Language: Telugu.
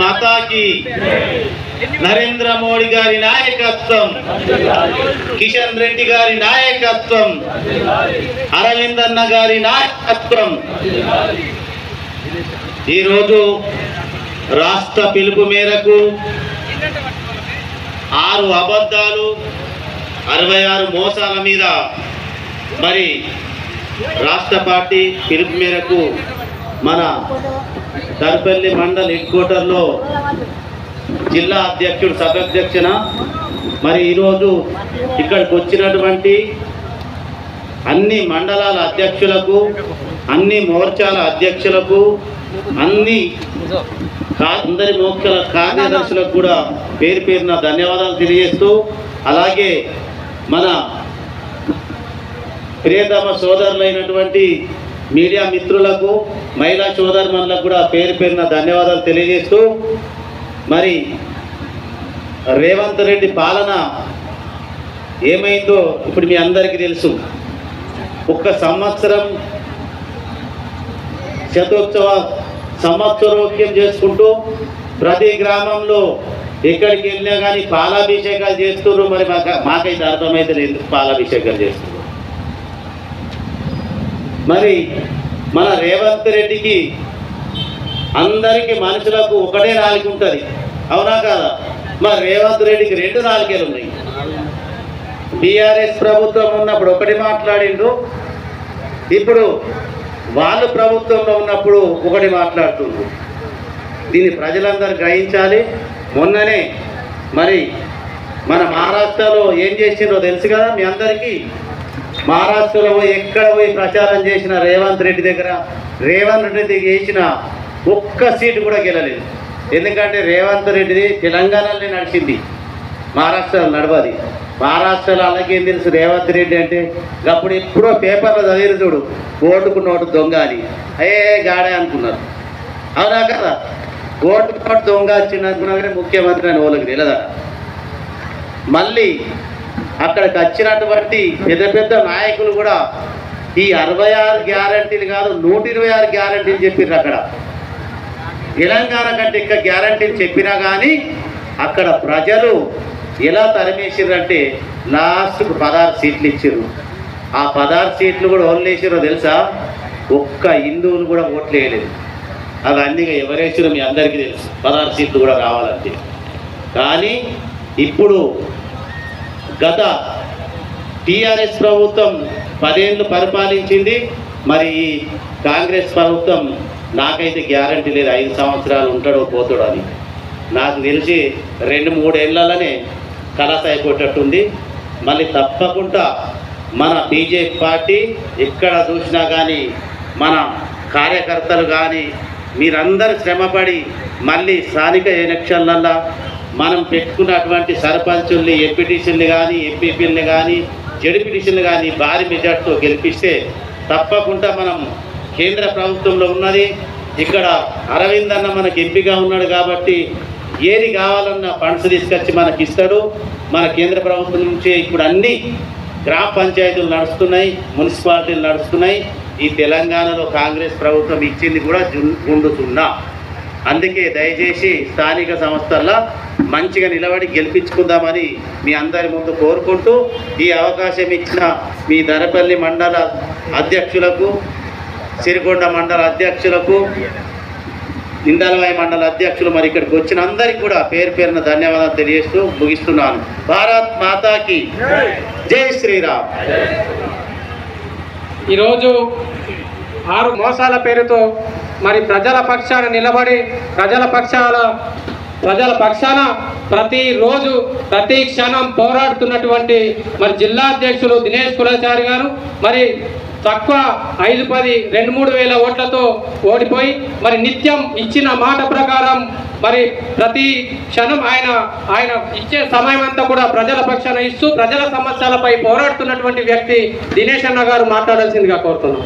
మాతా కీ నరేంద్ర మోడీ గారి నాయకత్వం, కిషన్ రెడ్డి గారి నాయకత్వం, అరవింద్ అన్న గారి నాయకత్వం. ఈరోజు రాష్ట్ర పిలుపు మేరకు 6 అబద్ధాలు 66 మోసాల మీద మరి రాష్ట్ర పార్టీ పిలుపు మేరకు మన దర్పల్లి మండల్ హెడ్ క్వార్టర్లో జిల్లా అధ్యక్షుడు సభాధ్యక్షన మరి ఈరోజు ఇక్కడికి వచ్చినటువంటి అన్ని మండలాల అధ్యక్షులకు, అన్ని మోర్చాల అధ్యక్షులకు, అందరి మోర్చాల కార్యదర్శులకు కూడా పేరు పేరున ధన్యవాదాలు తెలియజేస్తూ, అలాగే మన ప్రియతమ సోదరులైనటువంటి మీడియా మిత్రులకు, మహిళా సోదరులకు కూడా పేరు పేరున ధన్యవాదాలు తెలియజేస్తూ, మరి రేవంత్ రెడ్డి పాలన ఏమైందో ఇప్పుడు మీ అందరికీ తెలుసు. ఒక్క సంవత్సరం సంవత్సరోక్యం చేసుకుంటూ ప్రతి గ్రామంలో ఎక్కడికి వెళ్ళినా కానీ పాలాభిషేకాలు చేస్తున్నారు. మరి మాకైతే అర్థమైతే లేదు పాలాభిషేకాలు చేస్తున్నారు. మరి మన రేవంత్ రెడ్డికి అందరికీ మనుషులకు ఒకటే నాలుక ఉంటుంది, అవునా కాదా? మరి రేవంత్ రెడ్డికి 2 నాలుకలు ఉన్నాయి. బీఆర్ఎస్ ప్రభుత్వం ఉన్నప్పుడు ఒకటి మాట్లాడిండ్రు, ఇప్పుడు వాళ్ళు ప్రభుత్వంలో ఉన్నప్పుడు ఒకటి మాట్లాడుతుండ్రు. దీన్ని ప్రజలందరూ గ్రహించాలి. మొన్ననే మరి మన మహారాష్ట్రలో ఏం చేసిండ్రో తెలుసు కదా మీ అందరికీ. మహారాష్ట్రలో ఎక్కడ పోయి ప్రచారం చేసిన రేవంత్ రెడ్డి దగ్గర రేవంత్ రెడ్డి చేసిన ఒక్క సీటు కూడా గెలలేదు. ఎందుకంటే రేవంత్ రెడ్డిది తెలంగాణలోనే నడిచింది, మహారాష్ట్రలో నడవది. మహారాష్ట్రలో అలాగేం తెలుసు రేవంత్ రెడ్డి అంటే, అప్పుడు ఎప్పుడో పేపర్లో చదివిన చూడు, ఓటుకు నోటు దొంగ అని గాడే అనుకున్నారు, అవునా కదా? ఓటుకు నోటు దొంగ వచ్చింది అనుకున్నా కానీ ముఖ్యమంత్రి అని వాళ్ళకి తెలియదా? మళ్ళీ అక్కడికి వచ్చినటువంటి పెద్ద పెద్ద నాయకులు కూడా ఈ 66 గ్యారంటీలు కాదు 126 గ్యారంటీలు చెప్పారు. అక్కడ తెలంగాణ కంటే ఇంకా గ్యారంటీలు చెప్పినా కానీ అక్కడ ప్రజలు ఎలా తరిమేసారంటే లాస్ట్కు 16 సీట్లు ఇచ్చారు. ఆ 16 సీట్లు కూడా ఓట్లు వేసారో తెలుసా? ఒక్క హిందువులు కూడా ఓట్లు వేయలేదు. అవన్నీ ఎవరేసారో మీ అందరికీ తెలుసు. 16 సీట్లు కూడా రావాలంటే. కానీ ఇప్పుడు గత టీఆర్ఎస్ ప్రభుత్వం 10 ఏళ్ళు పరిపాలించింది. మరి ఈ కాంగ్రెస్ ప్రభుత్వం నాకైతే గ్యారంటీ లేదు 5 సంవత్సరాలు ఉంటాడో పోతాడో అని. నాకు తెలిసి 2-3 ఏళ్లలోనే కలాస అయిపోయేటట్టుంది. మళ్ళీ తప్పకుండా మన బీజేపీ పార్టీ ఎక్కడ చూసినా కానీ మన కార్యకర్తలు కానీ మీరందరూ శ్రమపడి మళ్ళీ స్థానిక ఎలక్షన్లల్లో మనం పెట్టుకున్నటువంటి సర్పంచుల్ని, ఎంపీటీసీల్ని కానీ, ఎంపీపీల్ని కానీ, జడ్పీటీసీల్ని కానీ భారీ మెజార్టీతో గెలిపిస్తే తప్పకుండా మనం కేంద్ర ప్రభుత్వంలో ఉన్నది. ఇక్కడ అరవింద్ అన్న మనకి ఎంపీగా ఉన్నాడు కాబట్టి ఏది కావాలన్నా ఫండ్స్ తీసుకొచ్చి మనకి ఇస్తాడు. మన కేంద్ర ప్రభుత్వం నుంచే ఇప్పుడు అన్ని గ్రామ పంచాయతీలు నడుస్తున్నాయి, మున్సిపాలిటీలు నడుస్తున్నాయి. ఈ తెలంగాణలో కాంగ్రెస్ ప్రభుత్వం ఇచ్చింది కూడా గుండుతున్నా. అందుకే దయచేసి స్థానిక సంస్థల్లో మంచిగా నిలబడి గెలిపించుకుందామని మీ అందరి ముందు కోరుకుంటూ, ఈ అవకాశం ఇచ్చిన మీ దరపల్లి మండల అధ్యక్షులకు, సిరికొండ మండల అధ్యక్షులకు, ఇందలవాయి మండల అధ్యక్షులు, మరి ఇక్కడికి వచ్చిన అందరికీ కూడా పేరు పేరున ధన్యవాదాలు తెలియజేస్తూ ముగిస్తున్నాను. భారత్ మాతాకి జై శ్రీరామ్. ఈరోజు 6 మోసాల పేరుతో మరి ప్రజల పక్షాన నిలబడి ప్రజల పక్షాన ప్రతిరోజు ప్రతి క్షణం పోరాడుతున్నటువంటి మరి జిల్లా అధ్యక్షులు దినేష్ కులాచారి గారు మరి తక్కువ 5-10 2-3 వేల ఓట్లతో ఓడిపోయి మరి నిత్యం ఇచ్చిన మాట ప్రకారం మరి ప్రతి క్షణం ఆయన ఇచ్చే సమయం అంతా కూడా ప్రజల పక్షాన ఇస్తూ ప్రజల సమస్యలపై పోరాడుతున్నటువంటి వ్యక్తి దినేష్ అన్న గారు మాట్లాడాల్సిందిగా కోరుతున్నాం.